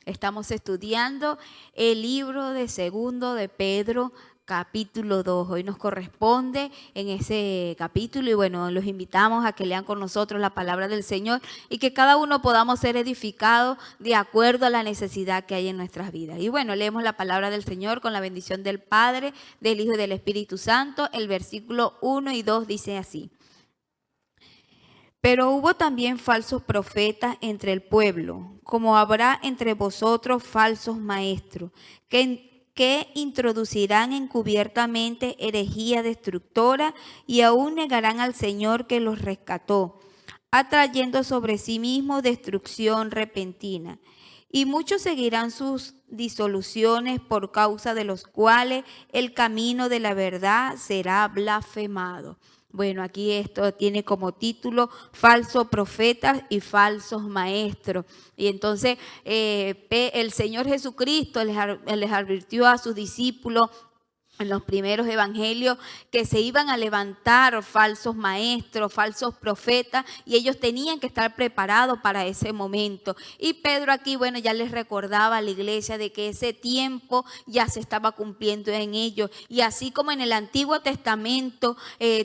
Estamos estudiando el libro de Segundo de Pedro, capítulo 2. Hoy nos corresponde en ese capítulo y bueno, los invitamos a que lean con nosotros la palabra del Señor y que cada uno podamos ser edificados de acuerdo a la necesidad que hay en nuestras vidas. Y bueno, leemos la palabra del Señor con la bendición del Padre, del Hijo y del Espíritu Santo. El versículo 1 y 2 dice así: Pero hubo también falsos profetas entre el pueblo, como habrá entre vosotros falsos maestros, que introducirán encubiertamente herejía destructora y aún negarán al Señor que los rescató, atrayendo sobre sí mismo destrucción repentina. Y muchos seguirán sus disoluciones, por causa de los cuales el camino de la verdad será blasfemado. Bueno, aquí esto tiene como título falsos profetas y falsos maestros. Y entonces el Señor Jesucristo les advirtió a sus discípulos en los primeros evangelios que se iban a levantar falsos maestros, falsos profetas, y ellos tenían que estar preparados para ese momento. Y Pedro aquí, bueno, ya les recordaba a la iglesia de que ese tiempo ya se estaba cumpliendo en ellos. Y así como en el Antiguo Testamento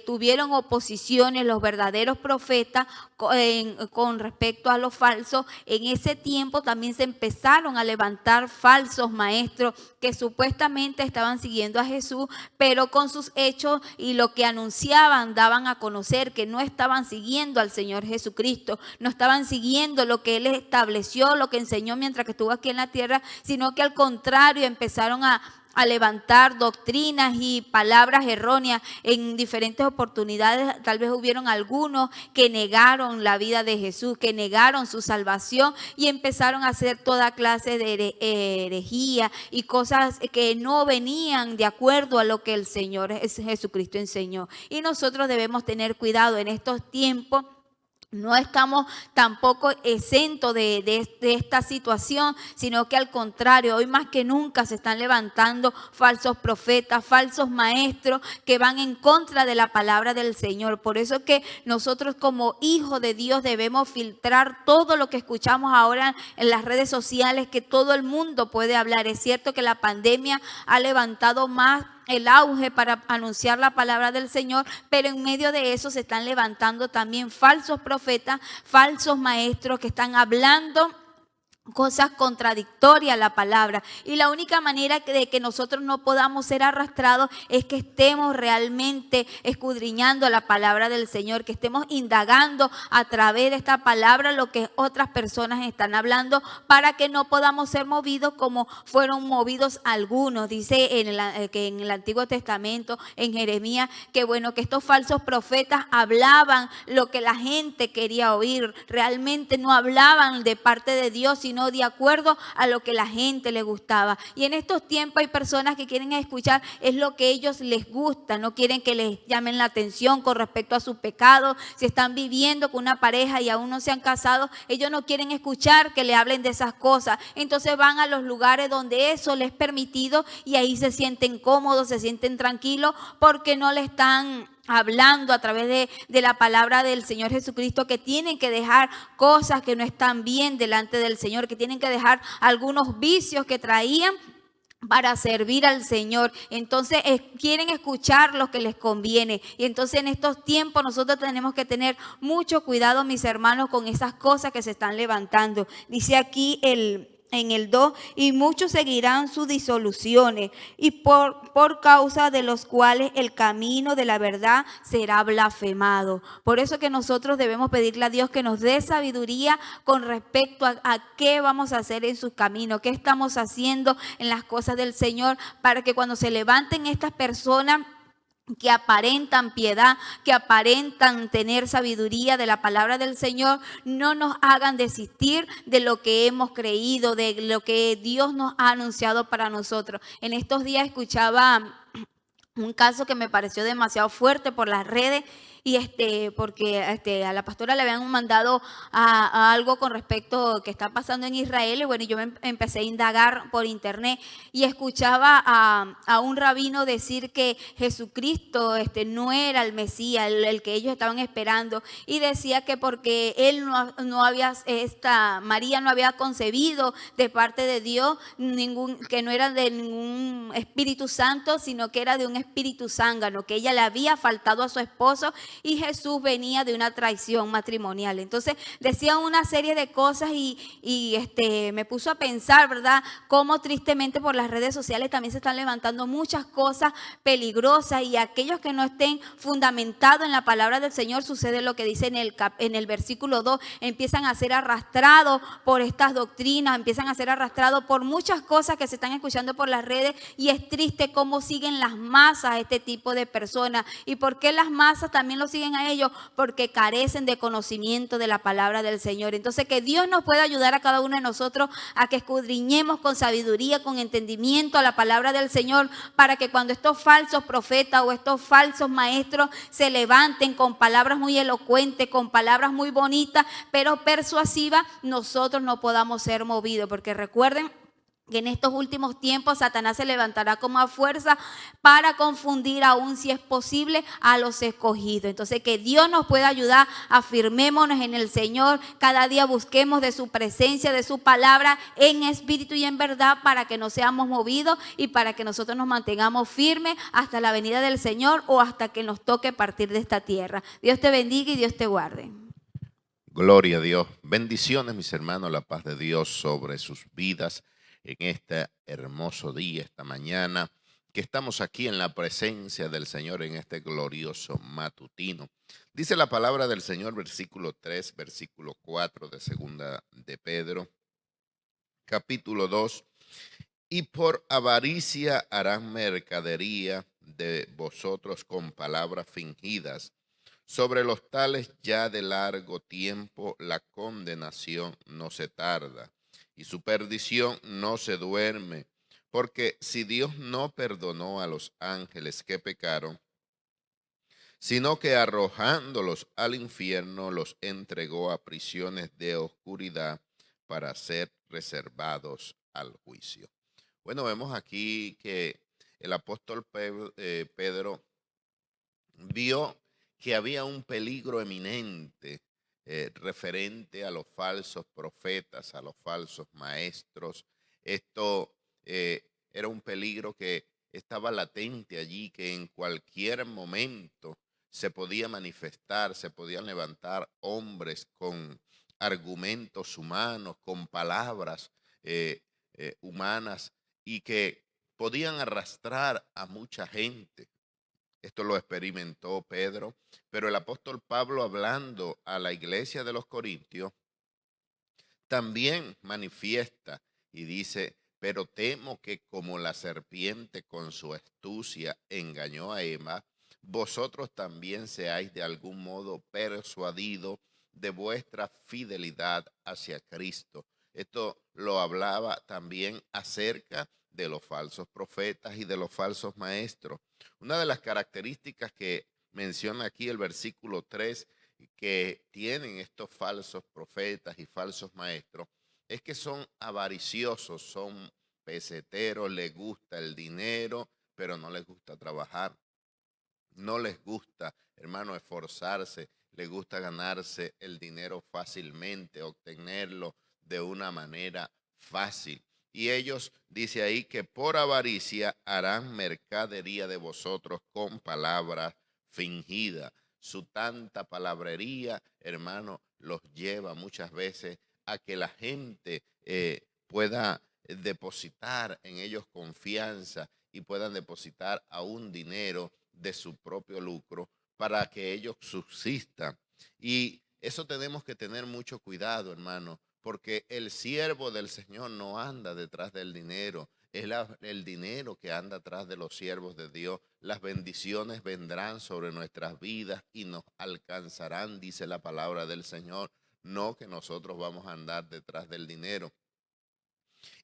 tuvieron oposiciones los verdaderos profetas con respecto a los falsos, en ese tiempo también se empezaron a levantar falsos maestros que supuestamente estaban siguiendo a Jesús, pero con sus hechos y lo que anunciaban daban a conocer que no estaban siguiendo al Señor Jesucristo, no estaban siguiendo lo que Él estableció, lo que enseñó mientras que estuvo aquí en la tierra, sino que al contrario empezaron a levantar doctrinas y palabras erróneas en diferentes oportunidades. Tal vez hubieron algunos que negaron la vida de Jesús, que negaron su salvación y empezaron a hacer toda clase de herejía y cosas que no venían de acuerdo a lo que el Señor Jesucristo enseñó. Y nosotros debemos tener cuidado en estos tiempos. No estamos tampoco exentos de esta situación, sino que al contrario, hoy más que nunca se están levantando falsos profetas, falsos maestros que van en contra de la palabra del Señor. Por eso es que nosotros como hijos de Dios debemos filtrar todo lo que escuchamos ahora en las redes sociales, que todo el mundo puede hablar. Es cierto que la pandemia ha levantado más el auge para anunciar la palabra del Señor, pero en medio de eso se están levantando también falsos profetas, falsos maestros que están hablando cosas contradictorias a la palabra. Y la única manera de que nosotros no podamos ser arrastrados es que estemos realmente escudriñando la palabra del Señor, que estemos indagando a través de esta palabra lo que otras personas están hablando, para que no podamos ser movidos como fueron movidos algunos. Dice que en el Antiguo Testamento, en Jeremías, que bueno, que estos falsos profetas hablaban lo que la gente quería oír. Realmente no hablaban de parte de Dios, sino de acuerdo a lo que la gente le gustaba. Y en estos tiempos hay personas que quieren escuchar es lo que ellos les gusta, no quieren que les llamen la atención con respecto a su pecado. Si están viviendo con una pareja y aún no se han casado, ellos no quieren escuchar que le hablen de esas cosas. Entonces van a los lugares donde eso les es permitido y ahí se sienten cómodos, se sienten tranquilos, porque no le están hablando a través de la palabra del Señor Jesucristo, que tienen que dejar cosas que no están bien delante del Señor, que tienen que dejar algunos vicios que traían para servir al Señor. Entonces quieren escuchar lo que les conviene. Y entonces en estos tiempos nosotros tenemos que tener mucho cuidado, mis hermanos, con esas cosas que se están levantando. Dice aquí en el 2, y muchos seguirán sus disoluciones, y por causa de los cuales el camino de la verdad será blasfemado. Por eso que nosotros debemos pedirle a Dios que nos dé sabiduría con respecto a qué vamos a hacer en sus caminos, qué estamos haciendo en las cosas del Señor, para que cuando se levanten estas personas que aparentan piedad, que aparentan tener sabiduría de la palabra del Señor, no nos hagan desistir de lo que hemos creído, de lo que Dios nos ha anunciado para nosotros. En estos días escuchaba un caso que me pareció demasiado fuerte por las redes, y porque a la pastora le habían mandado a algo con respecto a que está pasando en Israel, y bueno, yo me empecé a indagar por internet y escuchaba a un rabino decir que Jesucristo no era el Mesías, el que ellos estaban esperando, y decía que porque él no había, María no había concebido de parte de Dios, que no era de ningún Espíritu Santo, sino que era de un espíritu zángano, que ella le había faltado a su esposo y Jesús venía de una traición matrimonial. Entonces decía una serie de cosas y me puso a pensar, ¿verdad?, cómo tristemente por las redes sociales también se están levantando muchas cosas peligrosas, y aquellos que no estén fundamentados en la palabra del Señor, sucede lo que dice en el versículo 2, empiezan a ser arrastrados por estas doctrinas, empiezan a ser arrastrados por muchas cosas que se están escuchando por las redes, y es triste cómo siguen las masas a este tipo de personas. ¿Y por qué las masas también lo siguen a ellos? Porque carecen de conocimiento de la palabra del Señor. Entonces, que Dios nos pueda ayudar a cada uno de nosotros a que escudriñemos con sabiduría, con entendimiento a la palabra del Señor, para que cuando estos falsos profetas o estos falsos maestros se levanten con palabras muy elocuentes, con palabras muy bonitas, pero persuasivas, nosotros no podamos ser movidos. Porque recuerden que en estos últimos tiempos Satanás se levantará como a fuerza para confundir, aún si es posible, a los escogidos. Entonces, que Dios nos pueda ayudar, afirmémonos en el Señor, cada día busquemos de su presencia, de su palabra, en espíritu y en verdad, para que no seamos movidos y para que nosotros nos mantengamos firmes hasta la venida del Señor o hasta que nos toque partir de esta tierra. Dios te bendiga y Dios te guarde. Gloria a Dios. Bendiciones, mis hermanos, la paz de Dios sobre sus vidas en este hermoso día, esta mañana, que estamos aquí en la presencia del Señor en este glorioso matutino. Dice la palabra del Señor, versículo 3, versículo 4 de segunda de Pedro, capítulo 2. Y por avaricia harán mercadería de vosotros con palabras fingidas. Sobre los tales ya de largo tiempo la condenación no se tarda y su perdición no se duerme, porque si Dios no perdonó a los ángeles que pecaron, sino que arrojándolos al infierno los entregó a prisiones de oscuridad para ser reservados al juicio. Bueno, vemos aquí que el apóstol Pedro vio que había un peligro eminente referente a los falsos profetas, a los falsos maestros. Esto era un peligro que estaba latente allí, que en cualquier momento se podía manifestar, se podían levantar hombres con argumentos humanos, con palabras humanas, y que podían arrastrar a mucha gente. Esto lo experimentó Pedro, pero el apóstol Pablo, hablando a la iglesia de los Corintios, también manifiesta y dice: pero temo que como la serpiente con su astucia engañó a Eva, vosotros también seáis de algún modo persuadidos de vuestra fidelidad hacia Cristo. Esto lo hablaba también acerca de los falsos profetas y de los falsos maestros. Una de las características que menciona aquí el versículo 3 que tienen estos falsos profetas y falsos maestros es que son avariciosos, son peseteros, les gusta el dinero, pero no les gusta trabajar. No les gusta, hermano, esforzarse, les gusta ganarse el dinero fácilmente, obtenerlo de una manera fácil. Y ellos, dice ahí, que por avaricia harán mercadería de vosotros con palabras fingidas. Su tanta palabrería, hermano, los lleva muchas veces a que la gente pueda depositar en ellos confianza y puedan depositar aún dinero de su propio lucro para que ellos subsistan. Y eso tenemos que tener mucho cuidado, hermano, porque el siervo del Señor no anda detrás del dinero, es el dinero que anda atrás de los siervos de Dios. Las bendiciones vendrán sobre nuestras vidas y nos alcanzarán, dice la palabra del Señor, no que nosotros vamos a andar detrás del dinero.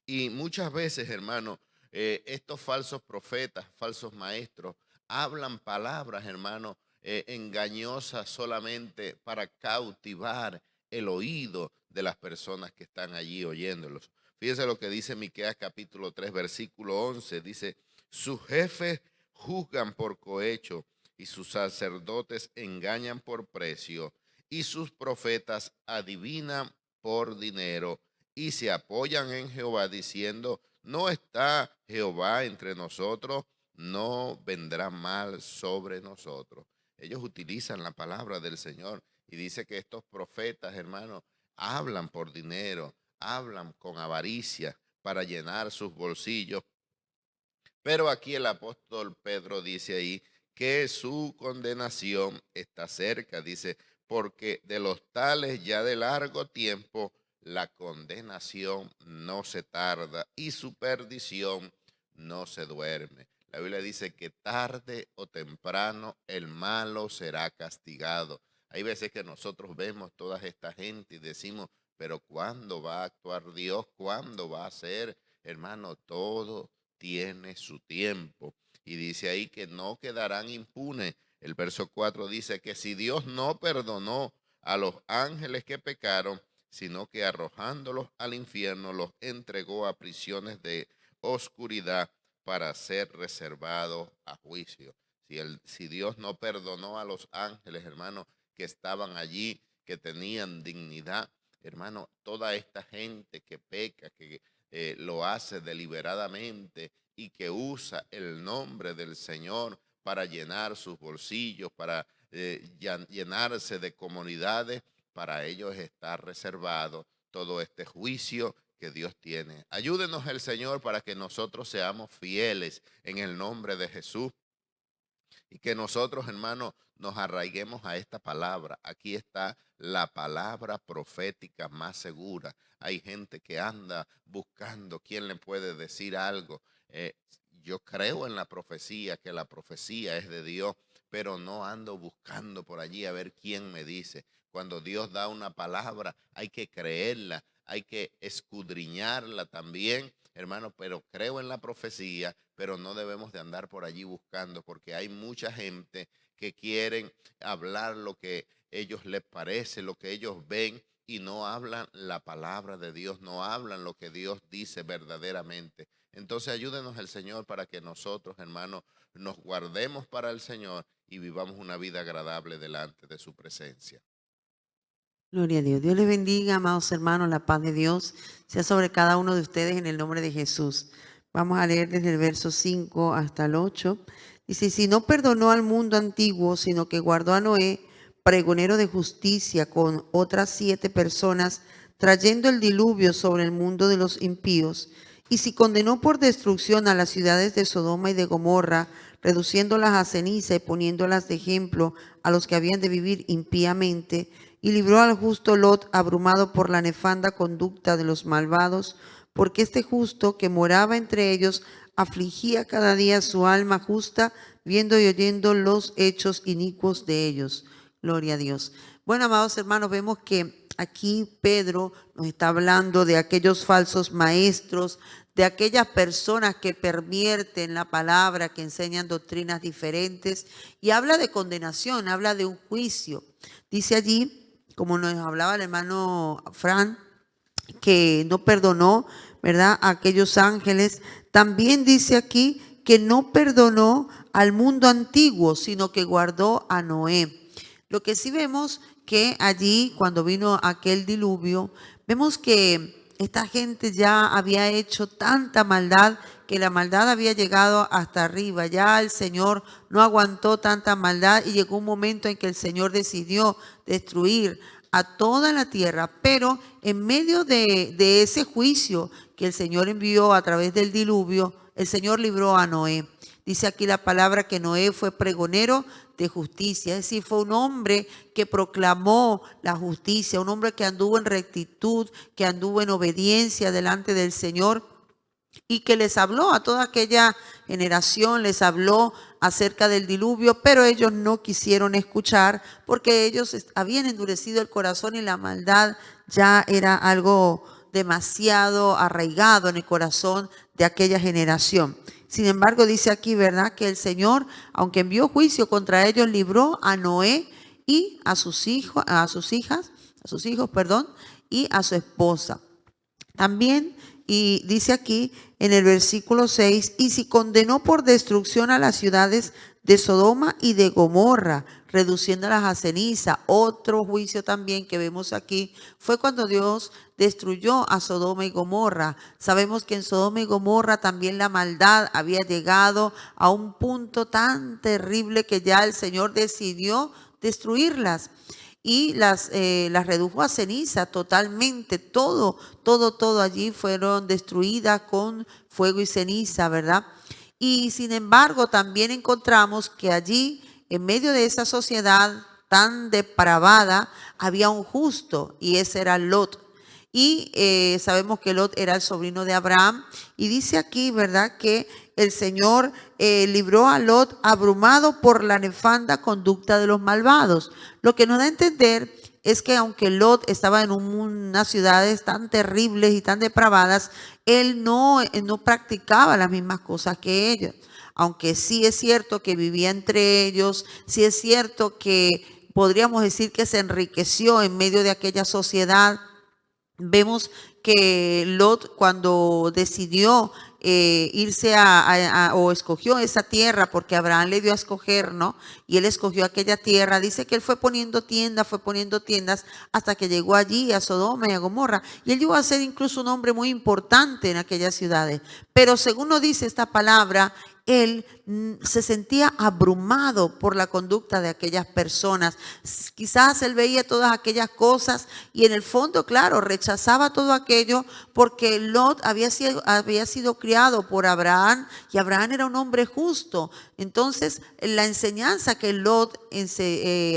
Y muchas veces, hermano, estos falsos profetas, falsos maestros, hablan palabras, hermano, engañosa solamente para cautivar el oído de las personas que están allí oyéndolos. Fíjese lo que dice Miqueas capítulo 3, versículo 11. Dice, sus jefes juzgan por cohecho y sus sacerdotes engañan por precio y sus profetas adivinan por dinero y se apoyan en Jehová diciendo, no está Jehová entre nosotros, no vendrá mal sobre nosotros. Ellos utilizan la palabra del Señor y dice que estos profetas, hermanos, hablan por dinero, hablan con avaricia para llenar sus bolsillos. Pero aquí el apóstol Pedro dice ahí que su condenación está cerca, dice, porque de los tales ya de largo tiempo la condenación no se tarda y su perdición no se duerme. La Biblia dice que tarde o temprano el malo será castigado. Hay veces que nosotros vemos toda esta gente y decimos, pero ¿cuándo va a actuar Dios? ¿Cuándo va a ser, hermano, todo tiene su tiempo? Y dice ahí que no quedarán impunes. El verso 4 dice que si Dios no perdonó a los ángeles que pecaron, sino que arrojándolos al infierno los entregó a prisiones de oscuridad para ser reservados a juicio. Si Dios no perdonó a los ángeles, hermano, que estaban allí, que tenían dignidad, hermano, toda esta gente que peca, que lo hace deliberadamente y que usa el nombre del Señor para llenar sus bolsillos, para llenarse de comunidades, para ellos está reservado todo este juicio que Dios tiene. Ayúdenos el Señor para que nosotros seamos fieles en el nombre de Jesús y que nosotros, hermanos, nos arraiguemos a esta palabra. Aquí está la palabra profética más segura. Hay gente que anda buscando quién le puede decir algo. Yo creo en la profecía, que la profecía es de Dios, pero no ando buscando por allí a ver quién me dice. Cuando Dios da una palabra, hay que creerla, hay que escudriñarla también, hermano, pero creo en la profecía, pero no debemos de andar por allí buscando, porque hay mucha gente que quieren hablar lo que ellos les parece, lo que ellos ven, y no hablan la palabra de Dios, no hablan lo que Dios dice verdaderamente. Entonces ayúdenos el Señor para que nosotros, hermanos, nos guardemos para el Señor y vivamos una vida agradable delante de su presencia. Gloria a Dios. Dios les bendiga, amados hermanos. La paz de Dios sea sobre cada uno de ustedes en el nombre de Jesús. Vamos a leer desde el verso 5 hasta el 8. Dice, si no perdonó al mundo antiguo, sino que guardó a Noé, pregonero de justicia, con otras 7 personas, trayendo el diluvio sobre el mundo de los impíos. Y si condenó por destrucción a las ciudades de Sodoma y de Gomorra, reduciéndolas a ceniza y poniéndolas de ejemplo a los que habían de vivir impíamente, y libró al justo Lot abrumado por la nefanda conducta de los malvados, porque este justo que moraba entre ellos afligía cada día su alma justa, viendo y oyendo los hechos inicuos de ellos. Gloria a Dios. Bueno, amados hermanos, vemos que aquí Pedro nos está hablando de aquellos falsos maestros, de aquellas personas que pervierten la palabra, que enseñan doctrinas diferentes, y habla de condenación, habla de un juicio. Dice allí, como nos hablaba el hermano Fran, que no perdonó, ¿verdad?, a aquellos ángeles. También dice aquí que no perdonó al mundo antiguo, sino que guardó a Noé. Lo que sí vemos que allí, cuando vino aquel diluvio, vemos que esta gente ya había hecho tanta maldad, que la maldad había llegado hasta arriba. Ya el Señor no aguantó tanta maldad y llegó un momento en que el Señor decidió destruir a toda la tierra, pero en medio de ese juicio que el Señor envió a través del diluvio, el Señor libró a Noé. Dice aquí la palabra que Noé fue pregonero de justicia, es decir, fue un hombre que proclamó la justicia, un hombre que anduvo en rectitud, que anduvo en obediencia delante del Señor, y que les habló a toda aquella generación, les habló acerca del diluvio, pero ellos no quisieron escuchar porque ellos habían endurecido el corazón y la maldad ya era algo demasiado arraigado en el corazón de aquella generación. Sin embargo, dice aquí, ¿verdad? Que el Señor, aunque envió juicio contra ellos, libró a Noé y a sus hijos, perdón, y a su esposa. También, y dice aquí en el versículo 6, y si condenó por destrucción a las ciudades de Sodoma y de Gomorra, reduciéndolas a ceniza. Otro juicio también que vemos aquí fue cuando Dios destruyó a Sodoma y Gomorra. Sabemos que en Sodoma y Gomorra también la maldad había llegado a un punto tan terrible que ya el Señor decidió destruirlas. Y las redujo a ceniza totalmente, todo allí fueron destruidas con fuego y ceniza, ¿verdad? Y sin embargo también encontramos que allí, en medio de esa sociedad tan depravada, había un justo, y ese era Lot. Y sabemos que Lot era el sobrino de Abraham, y dice aquí, ¿verdad?, que el Señor libró a Lot abrumado por la nefanda conducta de los malvados. Lo que nos da a entender es que aunque Lot estaba en unas ciudades tan terribles y tan depravadas, él no practicaba las mismas cosas que ellos. Aunque sí es cierto que vivía entre ellos, sí es cierto que podríamos decir que se enriqueció en medio de aquella sociedad. Vemos que Lot, cuando decidió irse o escogió esa tierra, porque Abraham le dio a escoger, ¿no? Y él escogió aquella tierra. Dice que él fue poniendo tiendas hasta que llegó allí a Sodoma y a Gomorra. Y él llegó a ser incluso un hombre muy importante en aquellas ciudades. Pero según nos dice esta palabra, él se sentía abrumado por la conducta de aquellas personas. Quizás él veía todas aquellas cosas y en el fondo, claro, rechazaba todo aquello porque Lot había sido criado por Abraham y Abraham era un hombre justo. Entonces, la enseñanza que Lot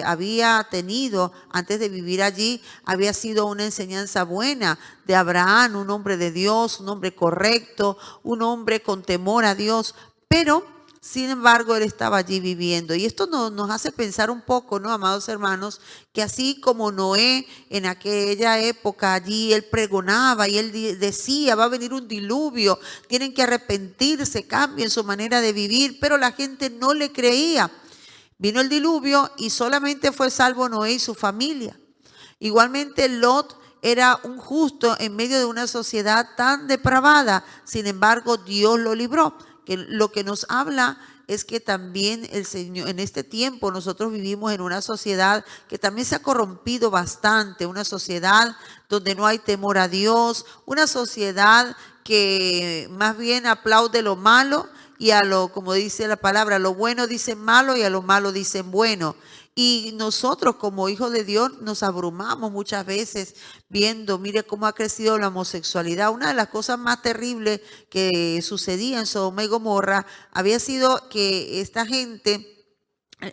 había tenido antes de vivir allí había sido una enseñanza buena de Abraham, un hombre de Dios, un hombre correcto, un hombre con temor a Dios. Pero, sin embargo, él estaba allí viviendo. Y esto nos hace pensar un poco, ¿no, amados hermanos? Que así como Noé en aquella época allí, él pregonaba y él decía, va a venir un diluvio, tienen que arrepentirse, cambien su manera de vivir, pero la gente no le creía. Vino el diluvio y solamente fue salvo Noé y su familia. Igualmente Lot era un justo en medio de una sociedad tan depravada. Sin embargo, Dios lo libró. Que lo que nos habla es que también el Señor, en este tiempo nosotros vivimos en una sociedad que también se ha corrompido bastante, una sociedad donde no hay temor a Dios, una sociedad que más bien aplaude lo malo y como dice la palabra, a lo bueno dicen malo y a lo malo dicen bueno. Y nosotros como hijos de Dios nos abrumamos muchas veces viendo, mire cómo ha crecido la homosexualidad. Una de las cosas más terribles que sucedía en Sodoma y Gomorra había sido que esta gente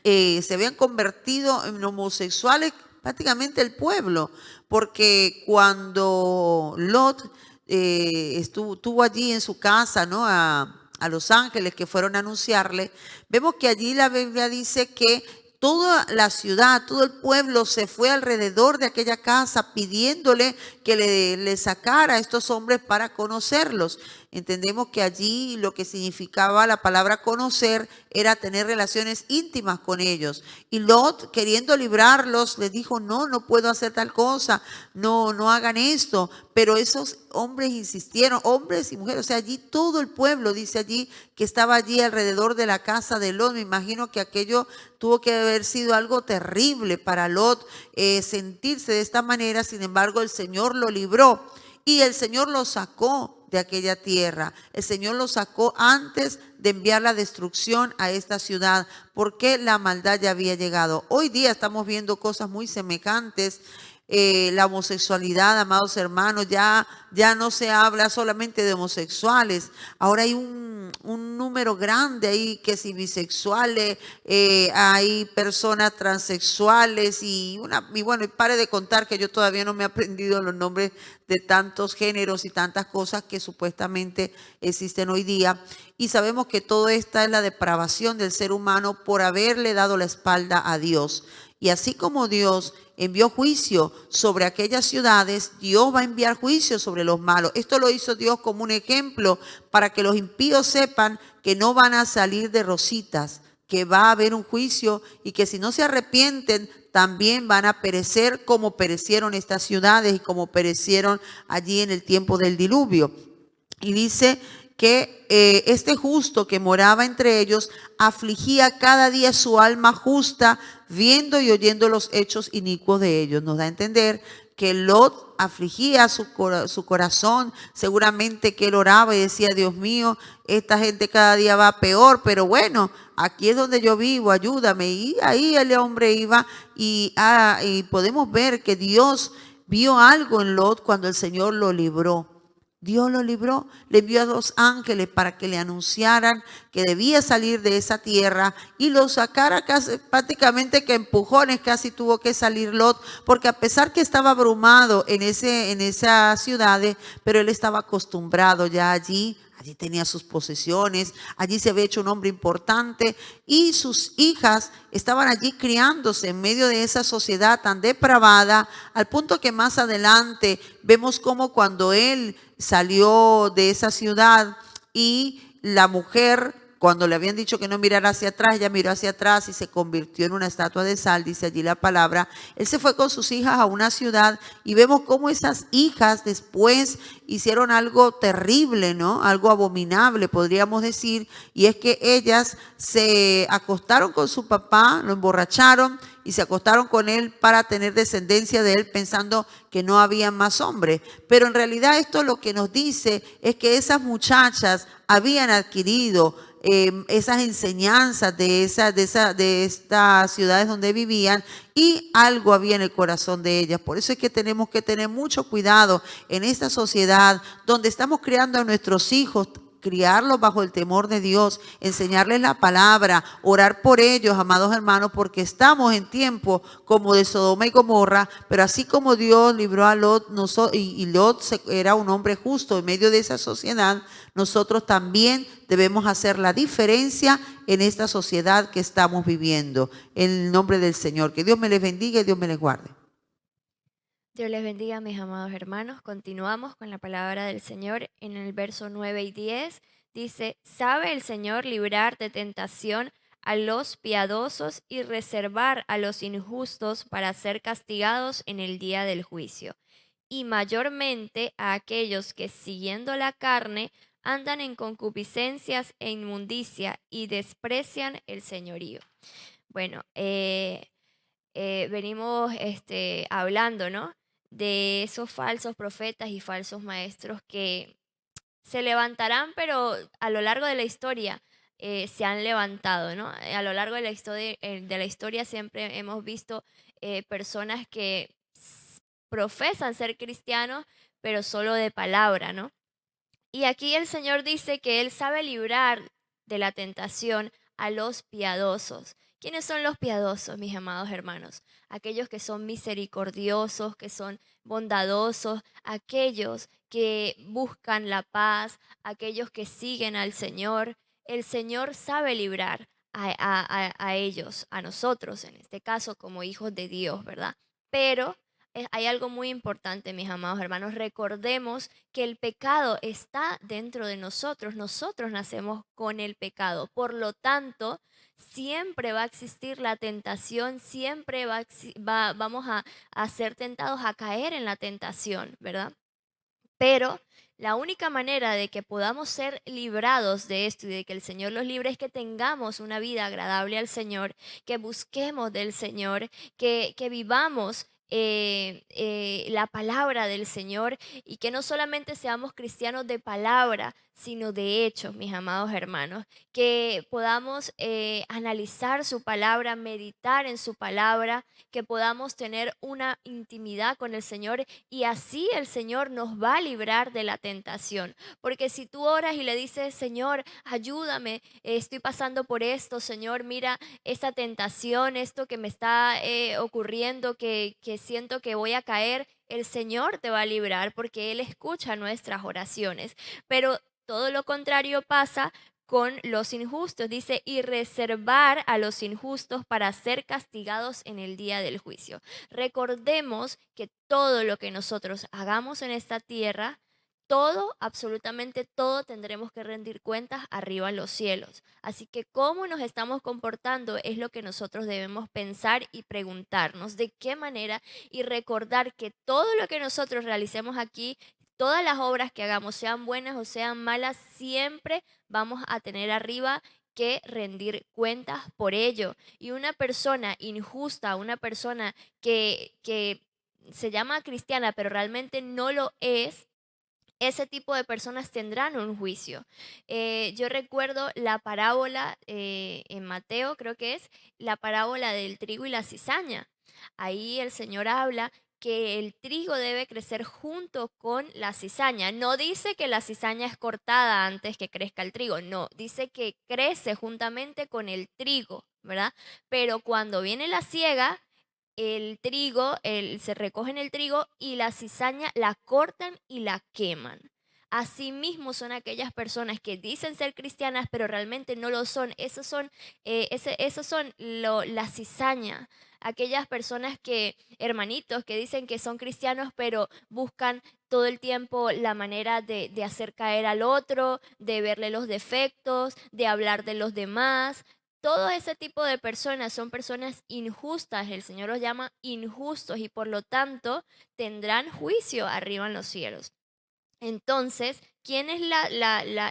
se habían convertido en homosexuales, prácticamente el pueblo, porque cuando Lot estuvo allí en su casa, ¿no?, a los ángeles que fueron a anunciarle, vemos que allí la Biblia dice que toda la ciudad, todo el pueblo se fue alrededor de aquella casa pidiéndole que le sacara a estos hombres para conocerlos. Entendemos que allí lo que significaba la palabra conocer era tener relaciones íntimas con ellos. Y Lot, queriendo librarlos, les dijo, no puedo hacer tal cosa, no hagan esto. Pero esos hombres insistieron, hombres y mujeres, o sea, allí todo el pueblo, dice allí, que estaba allí alrededor de la casa de Lot. Me imagino que aquello tuvo que haber sido algo terrible para Lot, sentirse de esta manera. Sin embargo, el Señor lo libró y el Señor lo sacó de aquella tierra. El Señor lo sacó antes de enviar la destrucción a esta ciudad, porque la maldad ya había llegado. Hoy día estamos viendo cosas muy semejantes. La homosexualidad, amados hermanos, ya no se habla solamente de homosexuales. Ahora hay un número grande ahí que si bisexuales, hay personas transexuales y bueno, y pare de contar que yo todavía no me he aprendido los nombres de tantos géneros y tantas cosas que supuestamente existen hoy día. Y sabemos que todo esta es la depravación del ser humano por haberle dado la espalda a Dios. Y así como Dios envió juicio sobre aquellas ciudades, Dios va a enviar juicio sobre los malos. Esto lo hizo Dios como un ejemplo para que los impíos sepan que no van a salir de rositas, que va a haber un juicio y que si no se arrepienten también van a perecer como perecieron estas ciudades y como perecieron allí en el tiempo del diluvio. Y dice que este justo que moraba entre ellos afligía cada día su alma justa, viendo y oyendo los hechos inicuos de ellos. Nos da a entender que Lot afligía su corazón, seguramente que él oraba y decía, Dios mío, esta gente cada día va peor, pero bueno, aquí es donde yo vivo, ayúdame. Y ahí el hombre iba y podemos ver que Dios vio algo en Lot cuando el Señor lo libró. Dios lo libró, le envió a 2 ángeles para que le anunciaran que debía salir de esa tierra y lo sacara casi, prácticamente que empujones casi tuvo que salir Lot, porque a pesar que estaba abrumado en esas ciudades, pero él estaba acostumbrado ya allí. Allí tenía sus posesiones, allí se había hecho un hombre importante y sus hijas estaban allí criándose en medio de esa sociedad tan depravada, al punto que más adelante vemos cómo cuando él salió de esa ciudad y la mujer, cuando le habían dicho que no mirara hacia atrás, ella miró hacia atrás y se convirtió en una estatua de sal, dice allí la palabra. Él se fue con sus hijas a una ciudad y vemos cómo esas hijas después hicieron algo terrible, ¿no? Algo abominable, podríamos decir, y es que ellas se acostaron con su papá, lo emborracharon y se acostaron con él para tener descendencia de él, pensando que no había más hombres. Pero en realidad esto lo que nos dice es que esas muchachas habían adquirido esas enseñanzas de estas ciudades donde vivían, y algo había en el corazón de ellas. Por eso es que tenemos que tener mucho cuidado en esta sociedad donde estamos criando a nuestros hijos, criarlos bajo el temor de Dios, enseñarles la palabra, orar por ellos, amados hermanos, porque estamos en tiempo como de Sodoma y Gomorra, pero así como Dios libró a Lot, y Lot era un hombre justo en medio de esa sociedad, nosotros también debemos hacer la diferencia en esta sociedad que estamos viviendo. En el nombre del Señor, que Dios me les bendiga y Dios me les guarde. Dios les bendiga, mis amados hermanos. Continuamos con la palabra del Señor en el verso 9 y 10. Dice, ¿sabe el Señor librar de tentación a los piadosos y reservar a los injustos para ser castigados en el día del juicio? Y mayormente a aquellos que siguiendo la carne andan en concupiscencias e inmundicia y desprecian el señorío. Bueno, venimos hablando, ¿no?, de esos falsos profetas y falsos maestros que se levantarán, pero a lo largo de la historia se han levantado, ¿no? A lo largo de la historia siempre hemos visto personas que profesan ser cristianos, pero solo de palabra, ¿no? Y aquí el Señor dice que Él sabe librar de la tentación a los piadosos. ¿Quiénes son los piadosos, mis amados hermanos? Aquellos que son misericordiosos, que son bondadosos, aquellos que buscan la paz, aquellos que siguen al Señor. El Señor sabe librar a ellos, a nosotros, en este caso, como hijos de Dios, ¿verdad? Pero hay algo muy importante, mis amados hermanos. Recordemos que el pecado está dentro de nosotros. Nosotros nacemos con el pecado. Por lo tanto, siempre va a existir la tentación, siempre vamos a ser tentados a caer en la tentación, ¿verdad? Pero la única manera de que podamos ser librados de esto y de que el Señor los libre es que tengamos una vida agradable al Señor, que busquemos del Señor, que vivamos la palabra del Señor, y que no solamente seamos cristianos de palabra, sino de hechos, mis amados hermanos, que podamos analizar su palabra, meditar en su palabra, que podamos tener una intimidad con el Señor, y así el Señor nos va a librar de la tentación. Porque si tú oras y le dices, Señor, ayúdame, estoy pasando por esto, Señor, mira esta tentación, esto que me está ocurriendo, que siento que voy a caer, el Señor te va a librar porque Él escucha nuestras oraciones. Pero todo lo contrario pasa con los injustos. Dice, y reservar a los injustos para ser castigados en el día del juicio. Recordemos que todo lo que nosotros hagamos en esta tierra, todo, absolutamente todo, tendremos que rendir cuentas arriba en los cielos. Así que cómo nos estamos comportando es lo que nosotros debemos pensar y preguntarnos de qué manera, y recordar que todo lo que nosotros realicemos aquí, todas las obras que hagamos, sean buenas o sean malas, siempre vamos a tener arriba que rendir cuentas por ello. Y una persona injusta, una persona que se llama cristiana pero realmente no lo es, ese tipo de personas tendrán un juicio. Yo recuerdo la parábola en Mateo, creo que es la parábola del trigo y la cizaña. Ahí el Señor habla que el trigo debe crecer junto con la cizaña. No dice que la cizaña es cortada antes que crezca el trigo, no, dice que crece juntamente con el trigo, ¿verdad? Pero cuando viene la siega, el trigo, se recogen el trigo y la cizaña la cortan y la queman. Asimismo son aquellas personas que dicen ser cristianas, pero realmente no lo son. Esos son la cizaña. Aquellas personas que, hermanitos, que dicen que son cristianos, pero buscan todo el tiempo la manera de hacer caer al otro, de verle los defectos, de hablar de los demás. Todo ese tipo de personas son personas injustas. El Señor los llama injustos y por lo tanto tendrán juicio arriba en los cielos. Entonces, ¿quién es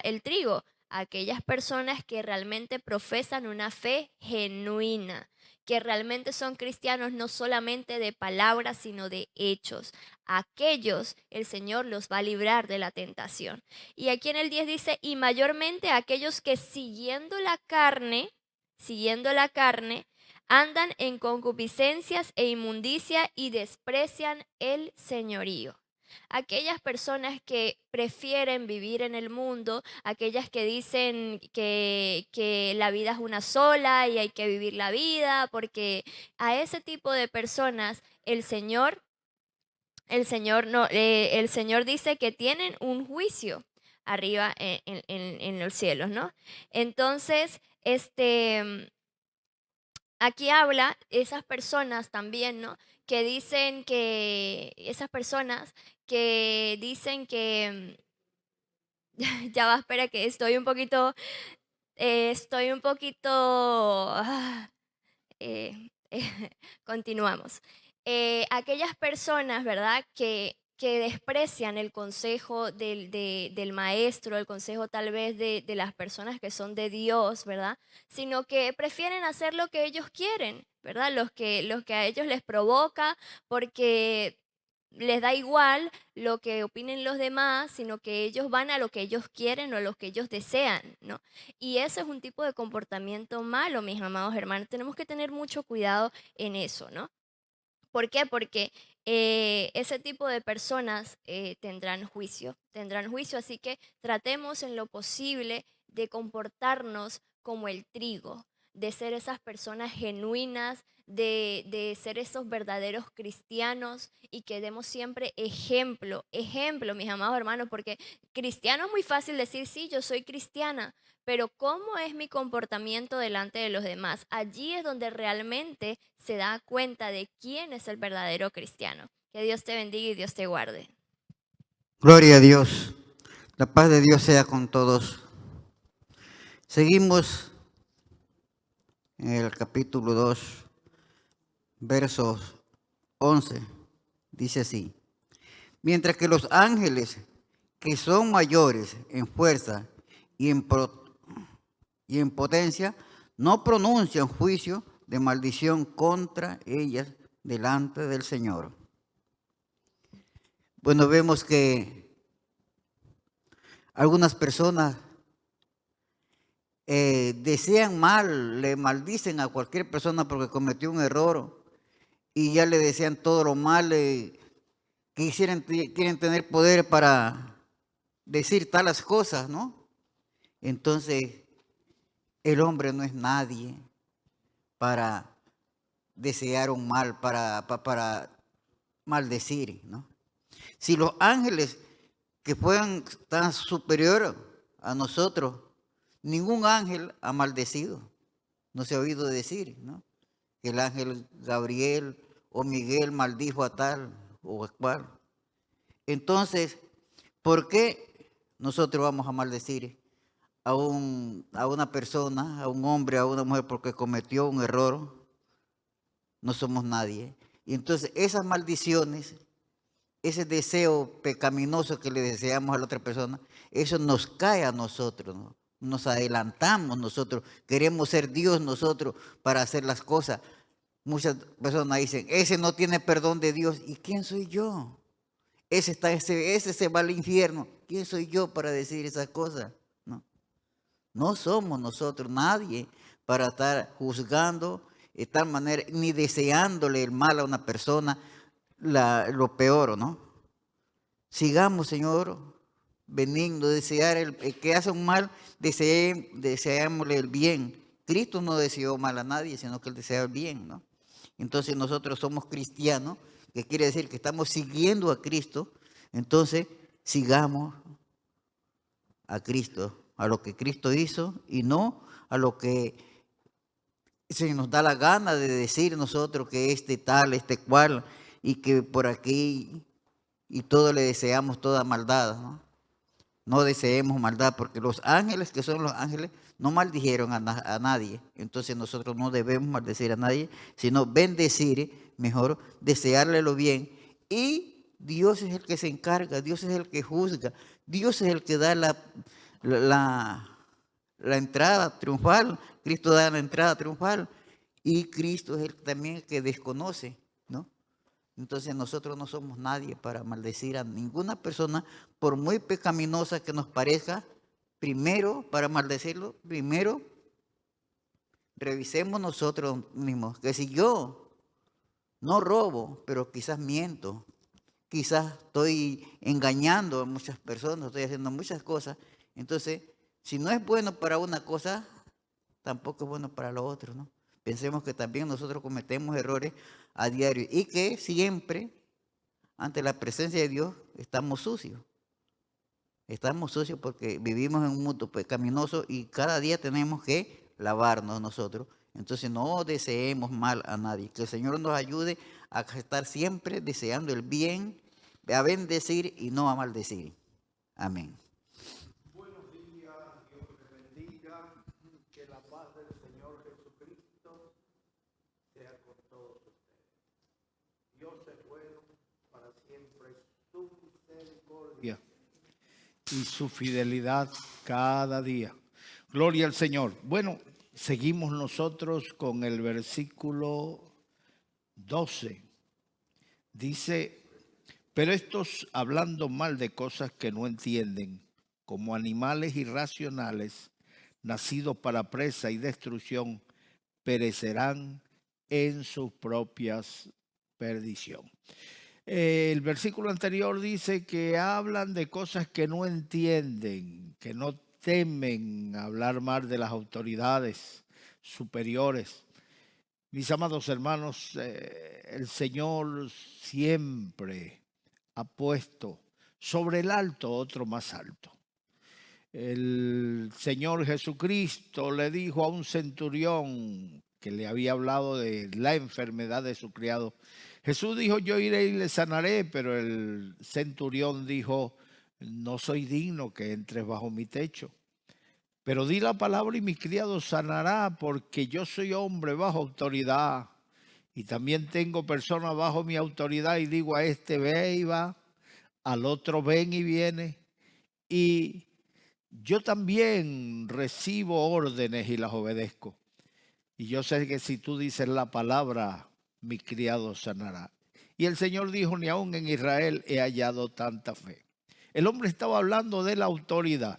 el trigo? Aquellas personas que realmente profesan una fe genuina, que realmente son cristianos no solamente de palabras, sino de hechos. Aquellos el Señor los va a librar de la tentación. Y aquí en el 10 dice, y mayormente aquellos que siguiendo la carne, andan en concupiscencias e inmundicia y desprecian el señorío. Aquellas personas que prefieren vivir en el mundo, aquellas que dicen que la vida es una sola y hay que vivir la vida, porque a ese tipo de personas el Señor dice que tienen un juicio arriba en los cielos, ¿no? Entonces, aquí habla esas personas también, ¿no? Que dicen que, esas personas que dicen que, ya va, espera que estoy un poquito, eh, continuamos. Aquellas personas, ¿verdad? Que desprecian el consejo del maestro, el consejo tal vez de las personas que son de Dios, ¿verdad? Sino que prefieren hacer lo que ellos quieren, ¿verdad? Los que a ellos les provoca, porque les da igual lo que opinen los demás, sino que ellos van a lo que ellos quieren o a lo que ellos desean, ¿no? Y ese es un tipo de comportamiento malo, mis amados hermanos. Tenemos que tener mucho cuidado en eso, ¿no? ¿Por qué? Porque ese tipo de personas tendrán juicio, así que tratemos en lo posible de comportarnos como el trigo, de ser esas personas genuinas, de ser esos verdaderos cristianos y que demos siempre ejemplo, mis amados hermanos, porque cristiano es muy fácil decir, sí, yo soy cristiana, pero ¿cómo es mi comportamiento delante de los demás? Allí es donde realmente se da cuenta de quién es el verdadero cristiano. Que Dios te bendiga y Dios te guarde. Gloria a Dios. La paz de Dios sea con todos. Seguimos en el capítulo 2, versos 11. Dice así: mientras que los ángeles, que son mayores en fuerza y en potencia, no pronuncian juicio de maldición contra ellas delante del Señor. Bueno, vemos que algunas personas desean mal, le maldicen a cualquier persona porque cometió un error y ya le desean todo lo mal, quieren tener poder para decir tales cosas, ¿no? Entonces, el hombre no es nadie para desear un mal, para maldecir, ¿no? Si los ángeles que fueran tan superiores a nosotros ningún ángel ha maldecido. No se ha oído decir, ¿no? Que el ángel Gabriel o Miguel maldijo a tal o a cual. Entonces, ¿por qué nosotros vamos a maldecir a una persona, a un hombre, a una mujer, porque cometió un error? No somos nadie. Y entonces esas maldiciones, ese deseo pecaminoso que le deseamos a la otra persona, eso nos cae a nosotros, ¿no? Nos adelantamos nosotros, queremos ser Dios nosotros para hacer las cosas. Muchas personas dicen, ese no tiene perdón de Dios. ¿Y quién soy yo? Ese se va al infierno. ¿Quién soy yo para decir esas cosas? No, no somos nosotros nadie para estar juzgando de tal manera, ni deseándole el mal a una persona, lo peor, ¿no? Sigamos, Señor, benigno, desear el que hace un mal, deseámosle el bien. Cristo no deseó mal a nadie, sino que él desea el bien, ¿no? Entonces nosotros somos cristianos, que quiere decir que estamos siguiendo a Cristo. Entonces sigamos a Cristo, a lo que Cristo hizo y no a lo que se nos da la gana de decir nosotros que este tal, este cual, y que por aquí y todo le deseamos toda maldad, ¿no? No deseemos maldad, porque los ángeles, que son los ángeles, no maldijeron a nadie. Entonces nosotros no debemos maldecir a nadie, sino bendecir, mejor desearle lo bien. Y Dios es el que se encarga, Dios es el que juzga, Dios es el que da la entrada triunfal. Cristo da la entrada triunfal y Cristo es también el que desconoce, ¿no? Entonces nosotros no somos nadie para maldecir a ninguna persona, por muy pecaminosa que nos parezca. Primero, para maldecirlo, primero revisemos nosotros mismos, que si yo no robo, pero quizás miento, quizás estoy engañando a muchas personas, estoy haciendo muchas cosas, entonces si no es bueno para una cosa, tampoco es bueno para lo otro, ¿no? Pensemos que también nosotros cometemos errores a diario y que siempre ante la presencia de Dios estamos sucios. Estamos sucios porque vivimos en un mundo pecaminoso y cada día tenemos que lavarnos nosotros. Entonces no deseemos mal a nadie. Que el Señor nos ayude a estar siempre deseando el bien, a bendecir y no a maldecir. Amén. Buenos días, Dios les bendiga, que la paz del Señor Jesucristo sea con todos ustedes. Dios es bueno para siempre, su misericordia y su fidelidad cada día. Gloria al Señor. Bueno, seguimos nosotros con el versículo 12. Dice, pero estos hablando mal de cosas que no entienden, como animales irracionales, nacidos para presa y destrucción, perecerán en sus propias perdición. El versículo anterior dice que hablan de cosas que no entienden, que no temen hablar mal de las autoridades superiores. Mis amados hermanos, el Señor siempre ha puesto sobre el alto otro más alto. El Señor Jesucristo le dijo a un centurión que le había hablado de la enfermedad de su criado. Jesús dijo, yo iré y le sanaré, pero el centurión dijo, no soy digno que entres bajo mi techo. Pero di la palabra y mi criado sanará, porque yo soy hombre bajo autoridad y también tengo personas bajo mi autoridad y digo a este ve y va, al otro ven y viene. Y yo también recibo órdenes y las obedezco. Y yo sé que si tú dices la palabra, mi criado sanará. Y el Señor dijo, ni aún en Israel he hallado tanta fe. El hombre estaba hablando de la autoridad.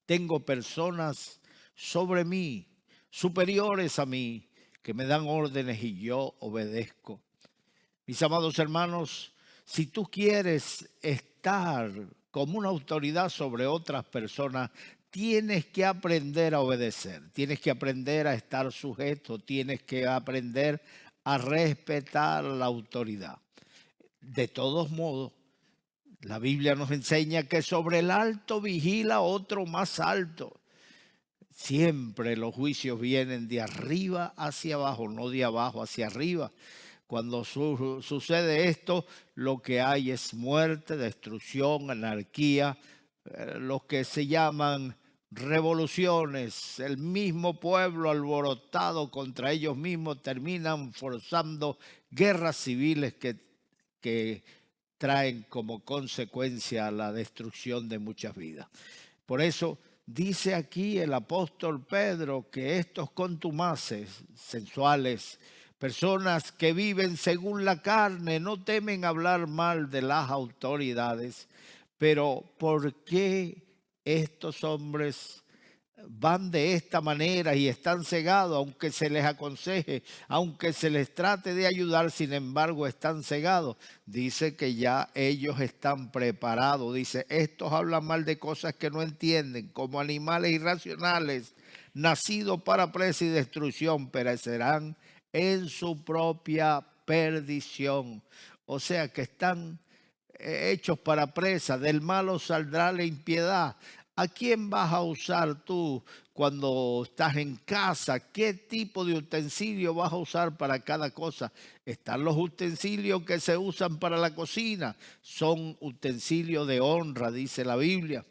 Tengo personas sobre mí, superiores a mí, que me dan órdenes y yo obedezco. Mis amados hermanos, si tú quieres estar como una autoridad sobre otras personas, tienes que aprender a obedecer, tienes que aprender a estar sujeto, tienes que aprender a respetar la autoridad. De todos modos, la Biblia nos enseña que sobre el alto vigila otro más alto. Siempre los juicios vienen de arriba hacia abajo, no de abajo hacia arriba. Cuando sucede esto, lo que hay es muerte, destrucción, anarquía, lo que se llaman revoluciones. El mismo pueblo alborotado contra ellos mismos terminan forzando guerras civiles que traen como consecuencia la destrucción de muchas vidas. Por eso dice aquí el apóstol Pedro que estos contumaces sensuales, personas que viven según la carne, no temen hablar mal de las autoridades. Pero ¿por qué estos hombres van de esta manera y están cegados, aunque se les aconseje, aunque se les trate de ayudar, sin embargo están cegados? Dice que ya ellos están preparados. Dice, estos hablan mal de cosas que no entienden, como animales irracionales, nacidos para presa y destrucción, perecerán en su propia perdición. O sea que están hechos para presa, del malo saldrá la impiedad. ¿A quién vas a usar tú cuando estás en casa? ¿Qué tipo de utensilio vas a usar para cada cosa? Están los utensilios que se usan para la cocina, son utensilios de honra, dice la Biblia.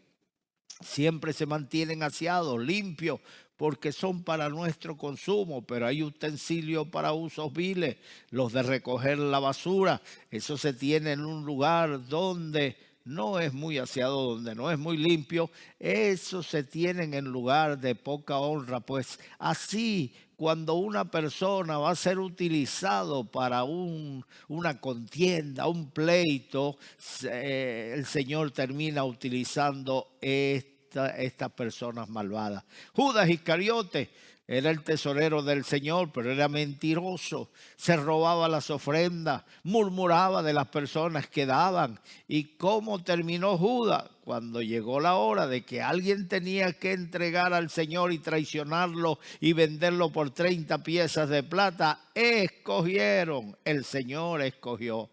Siempre se mantienen aseados, limpios, porque son para nuestro consumo, pero hay utensilios para usos viles, los de recoger la basura. Eso se tiene en un lugar donde no es muy aseado, donde no es muy limpio. Eso se tiene en lugar de poca honra. Pues así, cuando una persona va a ser utilizado para una contienda, un pleito, el Señor termina utilizando estas personas malvadas. Judas Iscariote era el tesorero del Señor, pero era mentiroso, se robaba las ofrendas, murmuraba de las personas que daban. ¿Y cómo terminó Judas? Cuando llegó la hora de que alguien tenía que entregar al Señor y traicionarlo y venderlo por 30 piezas de plata, el Señor escogió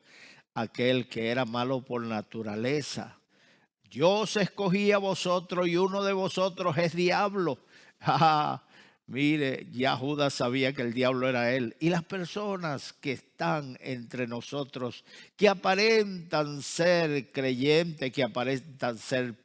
aquel que era malo por naturaleza. Yo os escogí a vosotros y uno de vosotros es diablo. Mire, ya Judas sabía que el diablo era él. Y las personas que están entre nosotros, que aparentan ser creyentes, que aparentan ser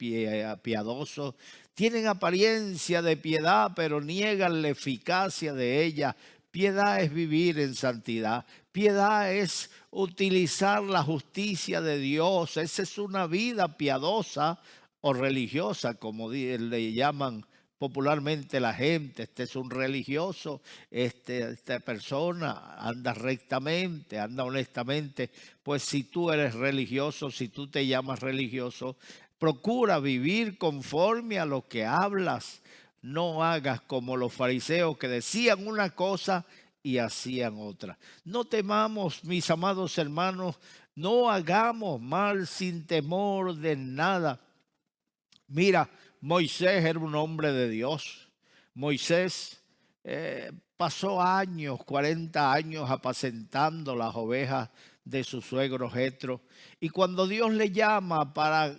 piadosos, tienen apariencia de piedad, pero niegan la eficacia de ella. Piedad es vivir en santidad. Piedad es utilizar la justicia de Dios. Esa es una vida piadosa o religiosa, como le llaman popularmente la gente. Este es un religioso, esta persona anda rectamente, anda honestamente. Pues si tú eres religioso, si tú te llamas religioso, procura vivir conforme a lo que hablas. No hagas como los fariseos que decían una cosa y hacían otra. No temamos, mis amados hermanos, no hagamos mal sin temor de nada. Mira, Moisés era un hombre de Dios. Moisés pasó años, 40 años apacentando las ovejas de su suegro Jetro. Y cuando Dios le llama para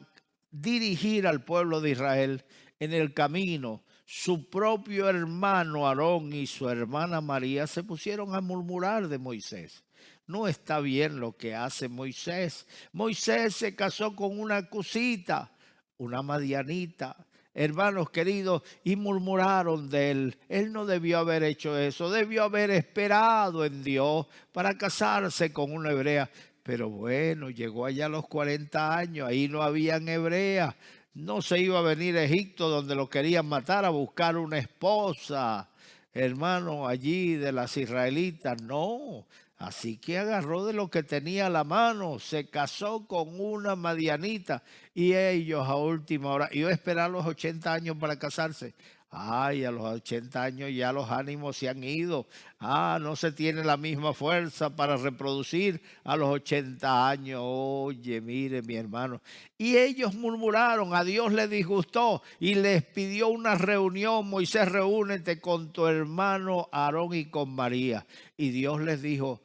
dirigir al pueblo de Israel en el camino, su propio hermano Aarón y su hermana María se pusieron a murmurar de Moisés. No está bien lo que hace Moisés. Moisés se casó con una cusita, una madianita, hermanos queridos, y murmuraron de él. Él no debió haber hecho eso, debió haber esperado en Dios para casarse con una hebrea. Pero bueno, llegó allá a los 40 años, ahí no habían hebreas. No se iba a venir a Egipto donde lo querían matar a buscar una esposa, hermano, allí de las israelitas. No, así que agarró de lo que tenía a la mano, se casó con una madianita y ellos a última hora, iba a esperar los 80 años para casarse. Ay, a los 80 años ya los ánimos se han ido. No se tiene la misma fuerza para reproducir a los 80 años. Oye, mire, mi hermano. Y ellos murmuraron, a Dios le disgustó y les pidió una reunión. Moisés, reúnete con tu hermano Aarón y con María. Y Dios les dijo,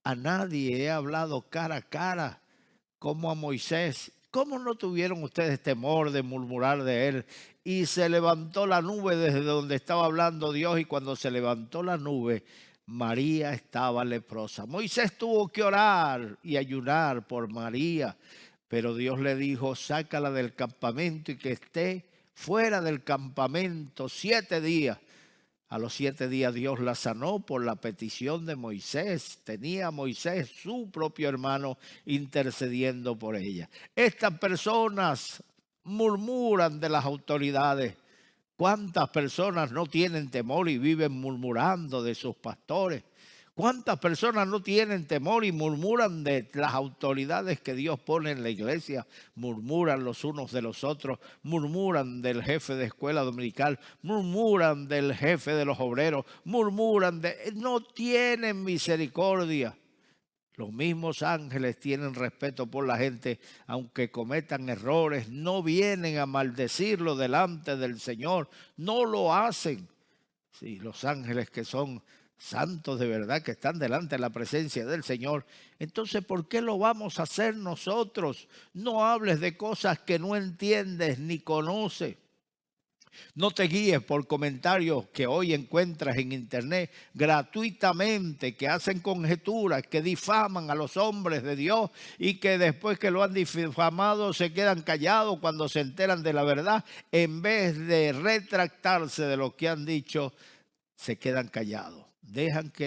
a nadie he hablado cara a cara como a Moisés ¿Cómo no tuvieron ustedes temor de murmurar de él? Y se levantó la nube desde donde estaba hablando Dios, y cuando se levantó la nube, María estaba leprosa. Moisés tuvo que orar y ayunar por María, pero Dios le dijo, sácala del campamento y que esté fuera del campamento 7 días. A los 7 días Dios la sanó por la petición de Moisés. Tenía Moisés, su propio hermano, intercediendo por ella. Estas personas murmuran de las autoridades. ¿Cuántas personas no tienen temor y viven murmurando de sus pastores? ¿Cuántas personas no tienen temor y murmuran de las autoridades que Dios pone en la iglesia? Murmuran los unos de los otros, murmuran del jefe de escuela dominical, murmuran del jefe de los obreros, no tienen misericordia. Los mismos ángeles tienen respeto por la gente, aunque cometan errores, no vienen a maldecirlo delante del Señor, no lo hacen. Sí, los ángeles que son santos de verdad, que están delante de la presencia del Señor. Entonces, ¿por qué lo vamos a hacer nosotros? No hables de cosas que no entiendes ni conoces. No te guíes por comentarios que hoy encuentras en internet gratuitamente, que hacen conjeturas, que difaman a los hombres de Dios y que después que lo han difamado se quedan callados cuando se enteran de la verdad. En vez de retractarse de lo que han dicho, se quedan callados. Dejan que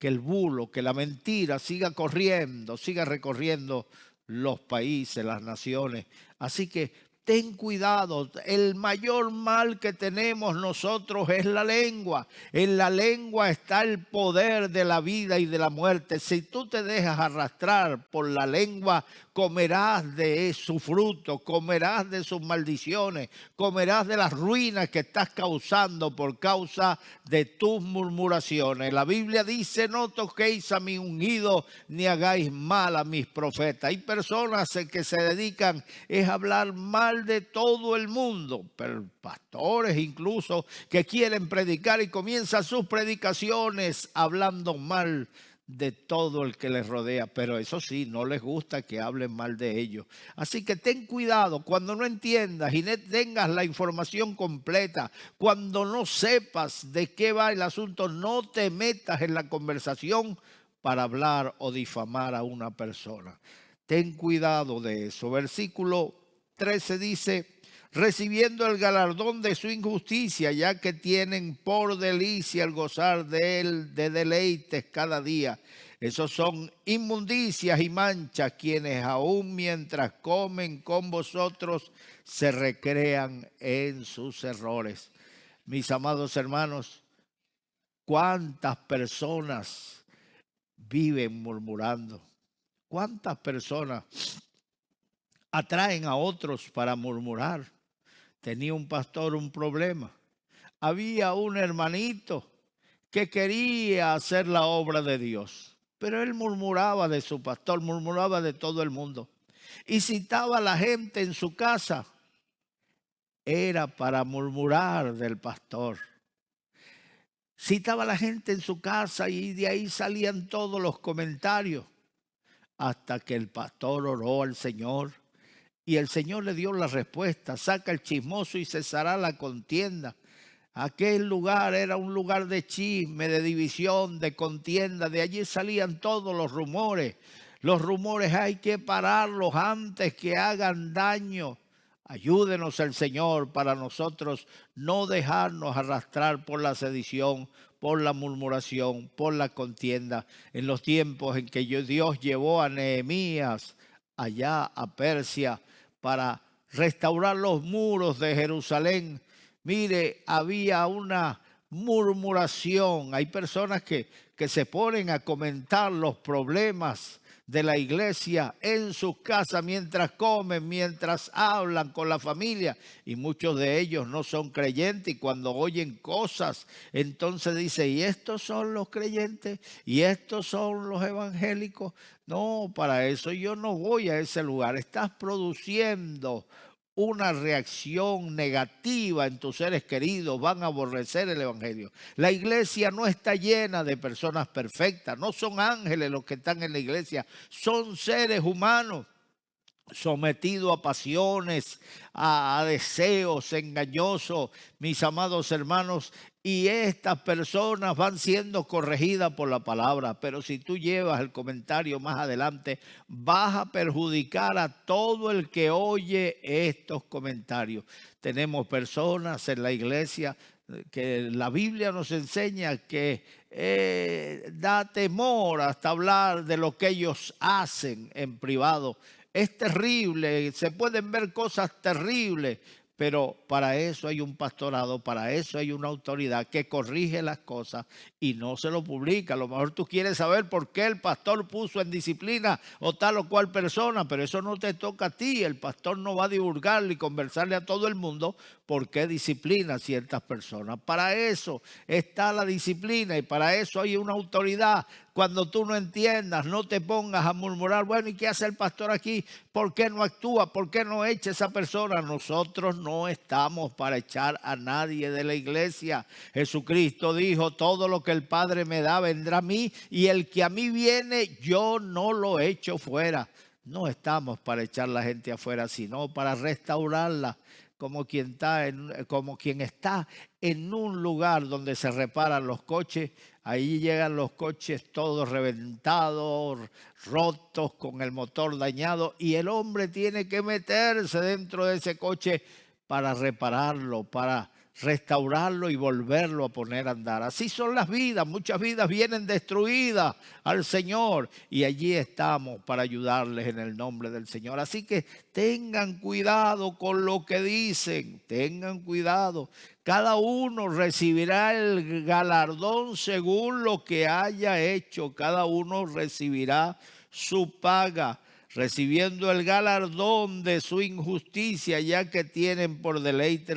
el bulo, que la mentira siga corriendo, siga recorriendo los países, las naciones. Así que ten cuidado, el mayor mal que tenemos nosotros es la lengua. En la lengua está el poder de la vida y de la muerte. Si tú te dejas arrastrar por la lengua, comerás de su fruto, comerás de sus maldiciones, comerás de las ruinas que estás causando por causa de tus murmuraciones. La Biblia dice, no toquéis a mi ungido, ni hagáis mal a mis profetas. Hay personas que se dedican a hablar mal de todo el mundo, pero pastores incluso que quieren predicar y comienzan sus predicaciones hablando mal de todo el que les rodea, pero eso sí, no les gusta que hablen mal de ellos. Así que ten cuidado cuando no entiendas y no tengas la información completa, cuando no sepas de qué va el asunto, no te metas en la conversación para hablar o difamar a una persona. Ten cuidado de eso. Versículo 13 dice, recibiendo el galardón de su injusticia, ya que tienen por delicia el gozar de él, de deleites cada día. Esos son inmundicias y manchas, quienes aún mientras comen con vosotros se recrean en sus errores. Mis amados hermanos, ¿cuántas personas viven murmurando? ¿Cuántas personas atraen a otros para murmurar? Tenía un pastor un problema. Había un hermanito que quería hacer la obra de Dios, pero él murmuraba de su pastor, murmuraba de todo el mundo. Y citaba a la gente en su casa. Era para murmurar del pastor. Citaba a la gente en su casa y de ahí salían todos los comentarios. Hasta que el pastor oró al Señor. Y el Señor le dio la respuesta, saca el chismoso y cesará la contienda. Aquel lugar era un lugar de chisme, de división, de contienda. De allí salían todos los rumores. Los rumores hay que pararlos antes que hagan daño. Ayúdenos el Señor para nosotros no dejarnos arrastrar por la sedición, por la murmuración, por la contienda. En los tiempos en que Dios llevó a Nehemías allá a Persia para restaurar los muros de Jerusalén, mire, había una murmuración. Hay personas que se ponen a comentar los problemas de la iglesia en sus casas mientras comen, mientras hablan con la familia, y muchos de ellos no son creyentes, y cuando oyen cosas entonces dice, ¿y estos son los creyentes? ¿Y estos son los evangélicos? No, para eso yo no voy a ese lugar. Estás produciendo una reacción negativa en tus seres queridos, van a aborrecer el evangelio. La iglesia no está llena de personas perfectas, no son ángeles los que están en la iglesia, son seres humanos. sometido a pasiones, a deseos engañosos, mis amados hermanos, y estas personas van siendo corregidas por la palabra. Pero si tú llevas el comentario más adelante, vas a perjudicar a todo el que oye estos comentarios. Tenemos personas en la iglesia que la Biblia nos enseña que da temor hasta hablar de lo que ellos hacen en privado. Es terrible, se pueden ver cosas terribles, pero para eso hay un pastorado, para eso hay una autoridad que corrige las cosas y no se lo publica. A lo mejor tú quieres saber por qué el pastor puso en disciplina o tal o cual persona, pero eso no te toca a ti. El pastor no va a divulgarle y conversarle a todo el mundo por qué disciplina a ciertas personas. Para eso está la disciplina y para eso hay una autoridad. Cuando tú no entiendas, no te pongas a murmurar, bueno, ¿y qué hace el pastor aquí? ¿Por qué no actúa? ¿Por qué no echa a esa persona? Nosotros no estamos para echar a nadie de la iglesia. Jesucristo dijo, todo lo que el Padre me da vendrá a mí, y el que a mí viene, yo no lo echo fuera. No estamos para echar la gente afuera, sino para restaurarla. Como quien está en un lugar donde se reparan los coches, ahí llegan los coches todos reventados, rotos, con el motor dañado, y el hombre tiene que meterse dentro de ese coche para repararlo, para restaurarlo y volverlo a poner a andar. Así son las vidas, muchas vidas vienen destruidas al Señor y allí estamos para ayudarles en el nombre del Señor. Así que tengan cuidado con lo que dicen, tengan cuidado. Cada uno recibirá el galardón según lo que haya hecho, cada uno recibirá su paga, recibiendo el galardón de su injusticia, ya que tienen por deleite,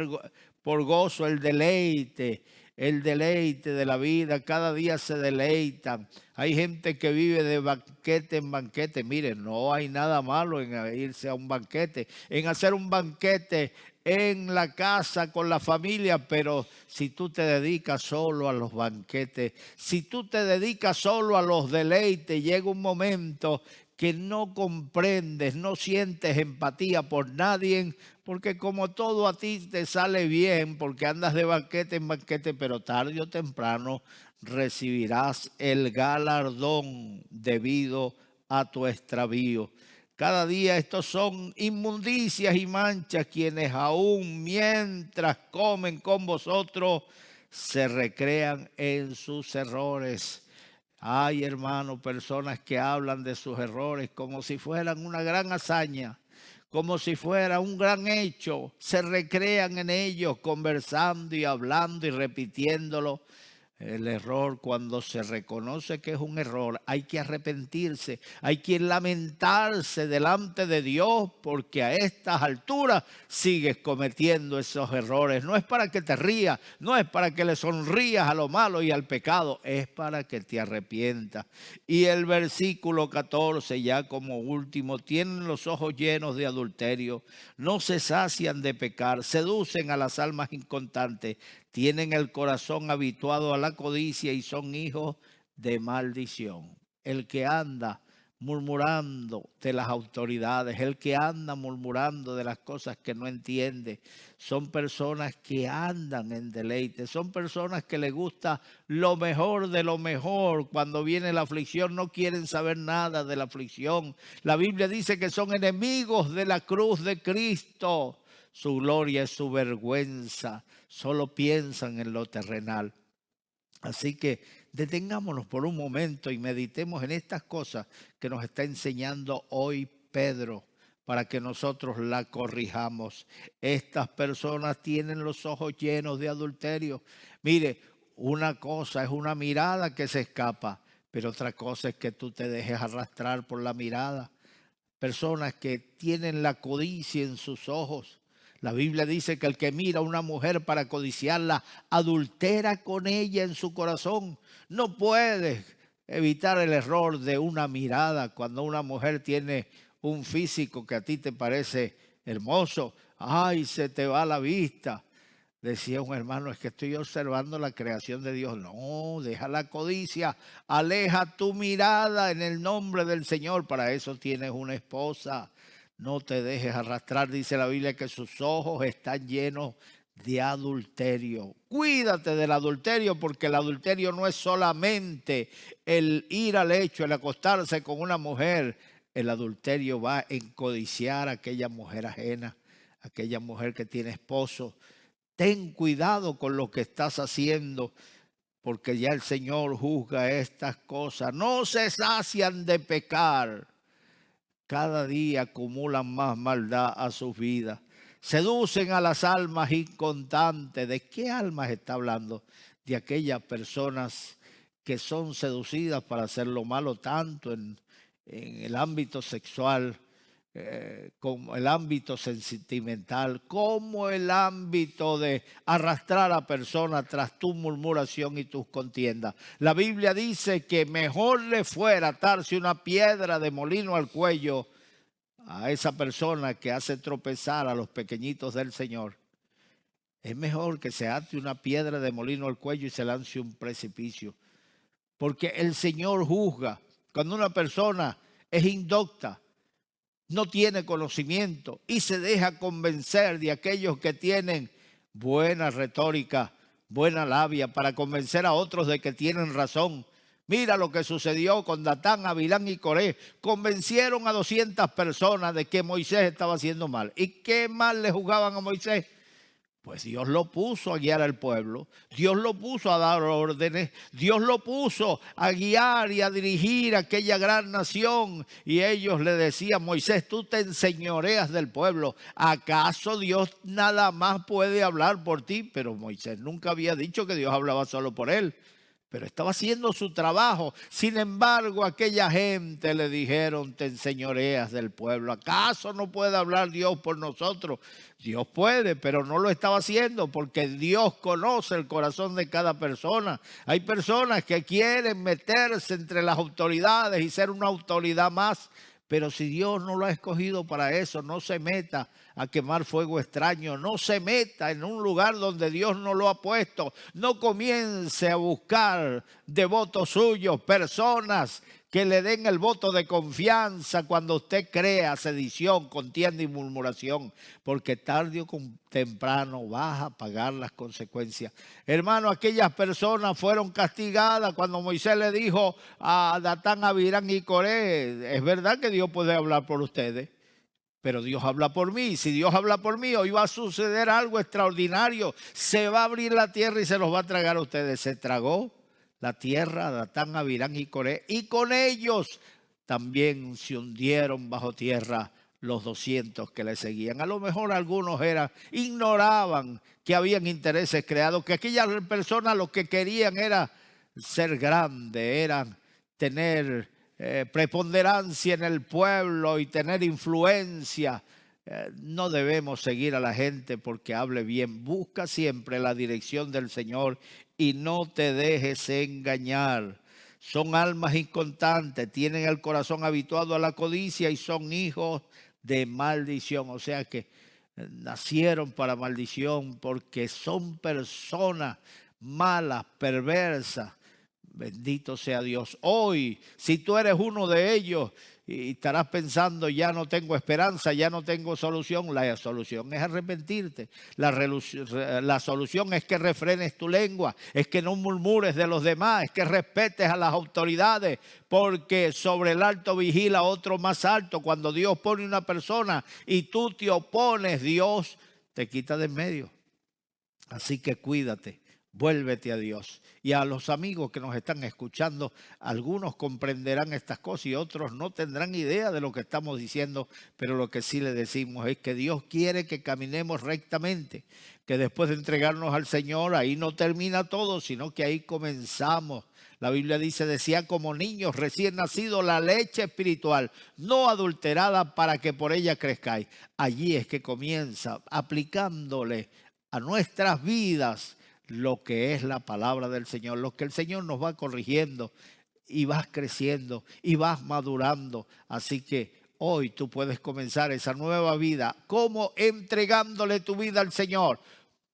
por gozo el deleite de la vida. Cada día se deleitan. Hay gente que vive de banquete en banquete. Miren, no hay nada malo en irse a un banquete, en hacer un banquete en la casa con la familia, pero si tú te dedicas solo a los banquetes, si tú te dedicas solo a los deleites, llega un momento que no comprendes, no sientes empatía por nadie, porque como todo a ti te sale bien, porque andas de banquete en banquete, pero tarde o temprano recibirás el galardón debido a tu extravío. Cada día estos son inmundicias y manchas quienes aún mientras comen con vosotros se recrean en sus errores. Hay, hermano, personas que hablan de sus errores como si fueran una gran hazaña, como si fuera un gran hecho. Se recrean en ellos conversando y hablando y repitiéndolo. El error, cuando se reconoce que es un error, hay que arrepentirse, hay que lamentarse delante de Dios, porque a estas alturas sigues cometiendo esos errores. No es para que te rías, no es para que le sonrías a lo malo y al pecado, es para que te arrepientas. Y el versículo 14, ya como último, tienen los ojos llenos de adulterio, no se sacian de pecar, seducen a las almas inconstantes, tienen el corazón habituado a la codicia y son hijos de maldición. El que anda murmurando de las autoridades, el que anda murmurando de las cosas que no entiende, son personas que andan en deleite, son personas que les gusta lo mejor de lo mejor. Cuando viene la aflicción no quieren saber nada de la aflicción. La Biblia dice que son enemigos de la cruz de Cristo. Su gloria es su vergüenza. Solo piensan en lo terrenal. Así que detengámonos por un momento y meditemos en estas cosas que nos está enseñando hoy Pedro, para que nosotros la corrijamos. Estas personas tienen los ojos llenos de adulterio. Mire, una cosa es una mirada que se escapa, pero otra cosa es que tú te dejes arrastrar por la mirada. Personas que tienen la codicia en sus ojos. La Biblia dice que el que mira a una mujer para codiciarla, adultera con ella en su corazón. No puedes evitar el error de una mirada cuando una mujer tiene un físico que a ti te parece hermoso. ¡Ay, se te va la vista! Decía un hermano, es que estoy observando la creación de Dios. No, deja la codicia, aleja tu mirada en el nombre del Señor. Para eso tienes una esposa. No te dejes arrastrar. Dice la Biblia que sus ojos están llenos de adulterio. Cuídate del adulterio, porque el adulterio no es solamente el ir al hecho, el acostarse con una mujer. El adulterio va en codiciar a aquella mujer ajena, aquella mujer que tiene esposo. Ten cuidado con lo que estás haciendo, porque ya el Señor juzga estas cosas. No se sacian de pecar. Cada día acumulan más maldad a sus vidas. Seducen a las almas incontantes. ¿De qué almas está hablando? De aquellas personas que son seducidas para hacer lo malo, tanto en el ámbito sexual, como el ámbito sentimental, como el ámbito de arrastrar a personas tras tu murmuración y tus contiendas. La Biblia dice que mejor le fuera atarse una piedra de molino al cuello a esa persona que hace tropezar a los pequeñitos del Señor. Es mejor que se ate una piedra de molino al cuello y se lance un precipicio, porque el Señor juzga. Cuando una persona es indocta, no tiene conocimiento y se deja convencer de aquellos que tienen buena retórica, buena labia para convencer a otros de que tienen razón. Mira lo que sucedió con Datán, Abilán y Coré. Convencieron a 200 personas de que Moisés estaba haciendo mal. ¿Y qué mal le juzgaban a Moisés? Pues Dios lo puso a guiar al pueblo, Dios lo puso a dar órdenes, Dios lo puso a guiar y a dirigir a aquella gran nación. Y ellos le decían: Moisés, tú te enseñoreas del pueblo. ¿Acaso Dios nada más puede hablar por ti? Pero Moisés nunca había dicho que Dios hablaba solo por él, pero estaba haciendo su trabajo. Sin embargo, aquella gente le dijeron: te enseñoreas del pueblo. ¿Acaso no puede hablar Dios por nosotros? Dios puede, pero no lo estaba haciendo, porque Dios conoce el corazón de cada persona. Hay personas que quieren meterse entre las autoridades y ser una autoridad más, pero si Dios no lo ha escogido para eso, no se meta a quemar fuego extraño, no se meta en un lugar donde Dios no lo ha puesto, no comience a buscar devotos suyos, personas que le den el voto de confianza cuando usted crea sedición, contienda y murmuración, porque tarde o temprano vas a pagar las consecuencias. Hermano, aquellas personas fueron castigadas cuando Moisés le dijo a Datán, Abiram y Coré: es verdad que Dios puede hablar por ustedes, pero Dios habla por mí. Si Dios habla por mí, hoy va a suceder algo extraordinario. Se va a abrir la tierra y se los va a tragar a ustedes. Se tragó la tierra, Datán, Abiram y Coré, y con ellos también se hundieron bajo tierra los 200 que le seguían. A lo mejor algunos ignoraban que habían intereses creados, que aquellas personas lo que querían era ser grandes, eran tener preponderancia en el pueblo y tener influencia. No debemos seguir a la gente porque hable bien. Busca siempre la dirección del Señor y no te dejes engañar. Son almas inconstantes, tienen el corazón habituado a la codicia y son hijos de maldición. O sea que nacieron para maldición, porque son personas malas, perversas. Bendito sea Dios. Hoy, si tú eres uno de ellos y estarás pensando: ya no tengo esperanza, ya no tengo solución. La solución es arrepentirte. La solución es que refrenes tu lengua, es que no murmures de los demás, es que respetes a las autoridades, porque sobre el alto vigila otro más alto. Cuando Dios pone una persona y tú te opones, Dios te quita de en medio. Así que cuídate. Vuélvete a Dios. Y a los amigos que nos están escuchando, algunos comprenderán estas cosas y otros no tendrán idea de lo que estamos diciendo, pero lo que sí le decimos es que Dios quiere que caminemos rectamente, que después de entregarnos al Señor, ahí no termina todo, sino que ahí comenzamos. La Biblia dice: decía como niños recién nacidos la leche espiritual, no adulterada, para que por ella crezcáis. Allí es que comienza, aplicándole a nuestras vidas lo que es la palabra del Señor, lo que el Señor nos va corrigiendo, y vas creciendo y vas madurando. Así que hoy tú puedes comenzar esa nueva vida. ¿Cómo? Entregándole tu vida al Señor.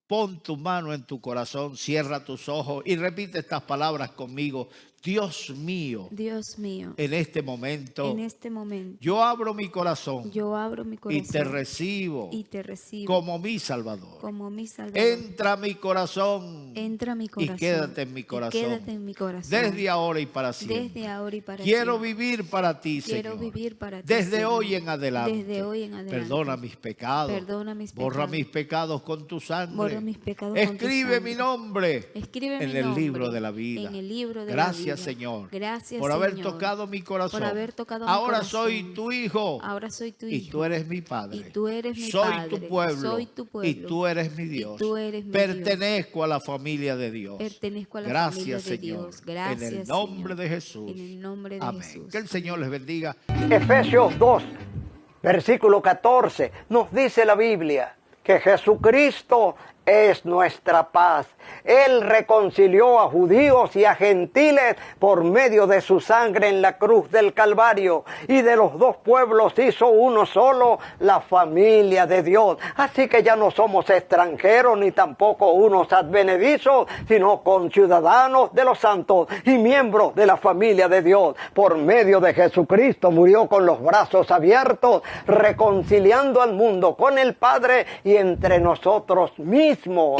Pon tu mano en tu corazón, cierra tus ojos y repite estas palabras conmigo. Dios mío, Dios mío, en este momento, en este momento, yo abro mi corazón yo abro mi y corazón te recibo y te recibo como mi Salvador. como mi Salvador. Entra a mi corazón Entra a mi corazón y quédate en mi y corazón. quédate en mi corazón. Desde ahora y para siempre. Desde ahora y para Quiero siempre. vivir para ti, Quiero Señor. vivir para ti, Desde Señor. hoy en adelante. Desde hoy en adelante. Perdona mis pecados. Perdona mis Borra pecados. mis pecados con tu sangre. Borra mis pecados con tu Escribe sangre. mi nombre Escribe en mi el nombre libro de la vida. en el libro de Gracias, la vida. Señor. Gracias, por haber Señor, tocado mi corazón. por haber tocado mi Ahora corazón. soy tu hijo. Ahora soy tu Y hijo. tú eres mi padre. Y tú eres mi soy padre. tu pueblo. Soy tu pueblo. Y tú eres mi Dios. tú eres mi Pertenezco a la familia de Dios. Pertenezco a la Gracias, familia de Señor. Dios. Gracias, en el nombre Señor. de Jesús. En el nombre de Amén. Jesús. Que el Señor les bendiga. Efesios 2, versículo 14, nos dice la Biblia que Jesucristo es nuestra paz. Él reconcilió a judíos y a gentiles por medio de su sangre en la cruz del Calvario. Y de los dos pueblos hizo uno solo, la familia de Dios. Así que ya no somos extranjeros ni tampoco unos advenedizos, sino conciudadanos de los santos y miembros de la familia de Dios. Por medio de Jesucristo murió con los brazos abiertos, reconciliando al mundo con el Padre y entre nosotros mismos.